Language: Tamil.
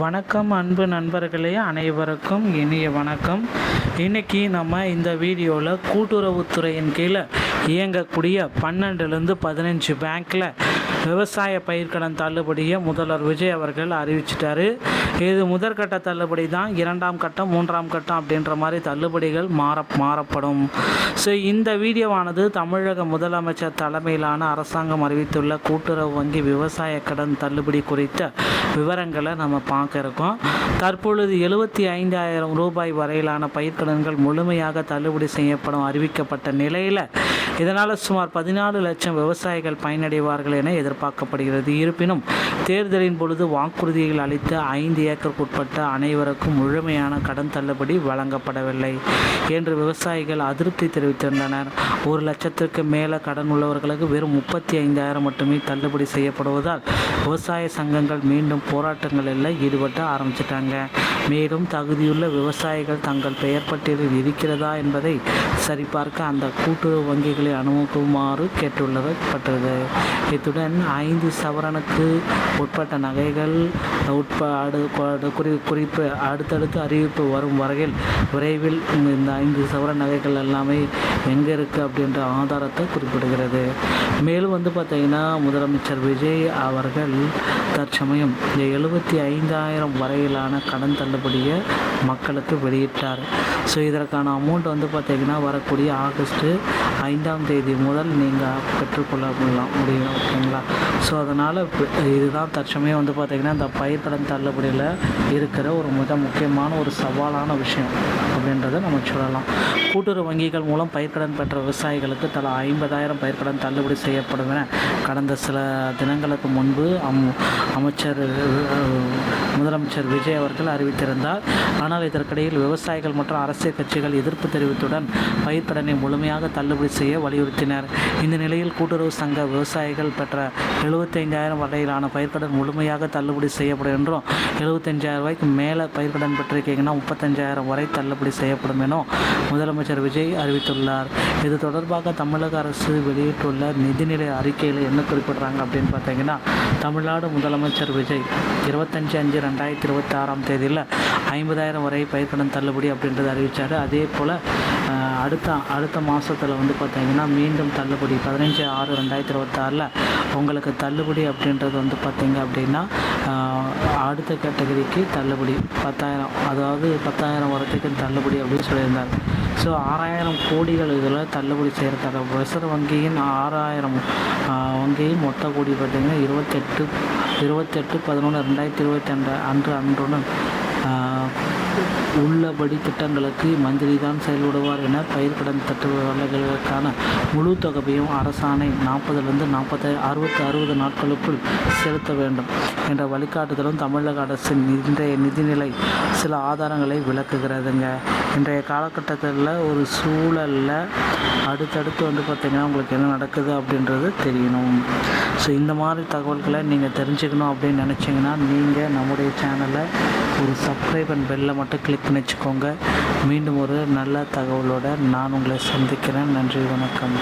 வணக்கம் அன்பு நண்பர்களே, அனைவருக்கும் இனிய வணக்கம். இன்றைக்கி நம்ம இந்த வீடியோவில் கூட்டுறவுத்துறையின் கீழே இயங்கக்கூடிய 12லேருந்து 15 பேங்க்கில் விவசாய பயிர்க்கடன் தள்ளுபடியை முதல்வர் விஜய் அவர்கள் அறிவிச்சிட்டாரு. இது முதற்கட்ட தள்ளுபடி தான். 2ஆம் கட்டம் 3ஆம் கட்டம் அப்படின்ற மாதிரி தள்ளுபடிகள் மாறப்படும். ஸோ இந்த வீடியோவானது தமிழக முதலமைச்சர் தலைமையிலான அரசாங்கம் அறிவித்துள்ள கூட்டுறவு வங்கி விவசாய கடன் தள்ளுபடி குறித்த விவரங்களை நம்ம பார்க்க இருக்கோம். தற்பொழுது 75,000 ரூபாய் வரையிலான பயிர்க்கடன்கள் முழுமையாக தள்ளுபடி செய்யப்படும் அறிவிக்கப்பட்ட நிலையில் இதனால் சுமார் 14 லட்சம் விவசாயிகள் பயனடைவார்கள் என எதிர்பார்க்கப்படுகிறது. இருப்பினும் தேர்தலின் பொழுது வாக்குறுதிகள் அளித்த 5 ஏக்கருக்குட்பட்ட அனைவருக்கும் முழுமையான கடன் தள்ளுபடி வழங்கப்படவில்லை என்று விவசாயிகள் அதிருப்தி தெரிவித்திருந்தனர். 1 லட்சத்திற்கு மேலே கடன் உள்ளவர்களுக்கு வெறும் 35,000 மட்டுமே தள்ளுபடி செய்யப்படுவதால் விவசாய சங்கங்கள் மீண்டும் போராட்டங்களில் ஈடுபட ஆரம்பிச்சிட்டாங்க. மேலும் தகுதியுள்ள விவசாயிகள் தங்கள் பெயர் பட்டியலில் இருக்கிறதா என்பதை சரிபார்க்க அந்த கூட்டுறவு வங்கிகளை அனுமதிக்குமாறு கேட்டுள்ளப்பட்டது. இத்துடன் 5 சவரனுக்கு உட்பட்ட நகைகள் குறிப்பு அடுத்தடுத்து அறிவிப்பு வரும் வரையில் விரைவில் இந்த 5 சவரன் நகைகள் எல்லாமே எங்கே இருக்குது அப்படின்ற ஆதாரத்தை குறிப்பிடுகிறது. மேலும் பார்த்திங்கன்னா முதலமைச்சர் விஜய் அவர்கள் தற்சமயம் 75,000 வரையிலான கடன் தள்ளுபடியை மக்களுக்கு வெளியிட்டார். ஸோ இதற்கான அமௌண்ட் பார்த்திங்கன்னா வரக்கூடிய ஆகஸ்ட் 5ஆம் தேதி முதல் நீங்கள் பெற்றுக்கொள்ள முடியும். ஓகேங்களா? ஸோ அதனால் இதுதான் தற்சமயம் பார்த்திங்கன்னா இந்த பயிர்க்கடன் தள்ளுபடியில் இருக்கிற ஒரு மிக முக்கியமான ஒரு சவாலான விஷயம் அப்படின்றத நம்ம சொல்லலாம். கூட்டுறவு வங்கிகள் மூலம் பயிர்க்கடன் பெற்ற விவசாயிகளுக்கு தலா 50,000 பயிர்க்கடன் தள்ளுபடி செய்யப்படும் என கடந்த சில தினங்களுக்கு முன்பு முதலமைச்சர் விஜய் அவர்கள் அறிவித்திருந்தார். ஆனால் இதற்கிடையில் விவசாயிகள் மற்றும் அரசியல் கட்சிகள் எதிர்ப்பு தெரிவித்துடன் பயிர்க்கடனை முழுமையாக தள்ளுபடி செய்ய வலியுறுத்தினர். இந்த நிலையில் கூட்டுறவு சங்க விவசாயிகள் பெற்ற 75,000 வரையிலான பயிர்க்கடன் முழுமையாக தள்ளுபடி செய்யப்படும் என்றும் 75,000 ரூபாய்க்கு மேலே பயிர்க்கடன் பெற்றிருக்கீங்கன்னா 35,000 வரை தள்ளுபடி செய்யப்படும் என முதலமைச்சர் விஜய் அறிவித்துள்ளார். இது தொடர்பாக தமிழக அரசு வெளியிட்டுள்ள நிதிநிலை அறிக்கையில் என்ன குறிப்பிடுறாங்க அப்படின்னு பார்த்தீங்கன்னா, தமிழ்நாடு முதலமைச்சர் விஜய் 25/5/2026 தேதியில் 50,000 வரை பயிர்க்கடன் தள்ளுபடி அப்படின்றது அறிவித்தார். அதே போல் அடுத்த மாதத்தில் பார்த்திங்கன்னா மீண்டும் தள்ளுபடி 15/6/2026 உங்களுக்கு தள்ளுபடி அப்படின்றது பார்த்திங்க அப்படின்னா அடுத்த கேட்டகரிக்கு தள்ளுபடி 10,000, அதாவது 10,000 வரத்துக்கு தள்ளுபடி அப்படின்னு சொல்லியிருந்தார். ஸோ 6,000 கோடிகள் இதில் தள்ளுபடி செய்கிறதுக்காக ரிசர்வ் வங்கியின் 6,000 வங்கியின் மொத்த கோடி பார்த்திங்கன்னா 28/11/2022 அன்றுடன் உள்ளபடி திட்டங்களுக்கு மந்திரி தான் செயல்படுவார் என பயிர்க்கடன் தட்டுவதற்கான முழு தொகையையும் அரசாணை 40லிருந்து 60 நாட்களுக்குள் செலுத்த வேண்டும் என்ற வழிகாட்டுதலும் தமிழக அரசின் இன்றைய நிதிநிலை சில ஆதாரங்களை விளக்குகிறதுங்க. இன்றைய காலகட்டத்தில் ஒரு சூழலில் அடுத்தடுத்து பார்த்திங்கன்னா உங்களுக்கு என்ன நடக்குது அப்படின்றது தெரியணும். ஸோ இந்த மாதிரி தகவல்களை நீங்கள் தெரிஞ்சுக்கணும் அப்படின்னு நினச்சிங்கன்னா நீங்கள் நம்முடைய சேனலை ஒரு சப்ஸ்கிரைப் அண்ட் பெல்லை மட்டும் கிளிக் பண்ணி வச்சுக்கோங்க. மீண்டும் ஒரு நல்ல தகவலோடு நான் உங்களை சந்திக்கிறேன். நன்றி, வணக்கம்.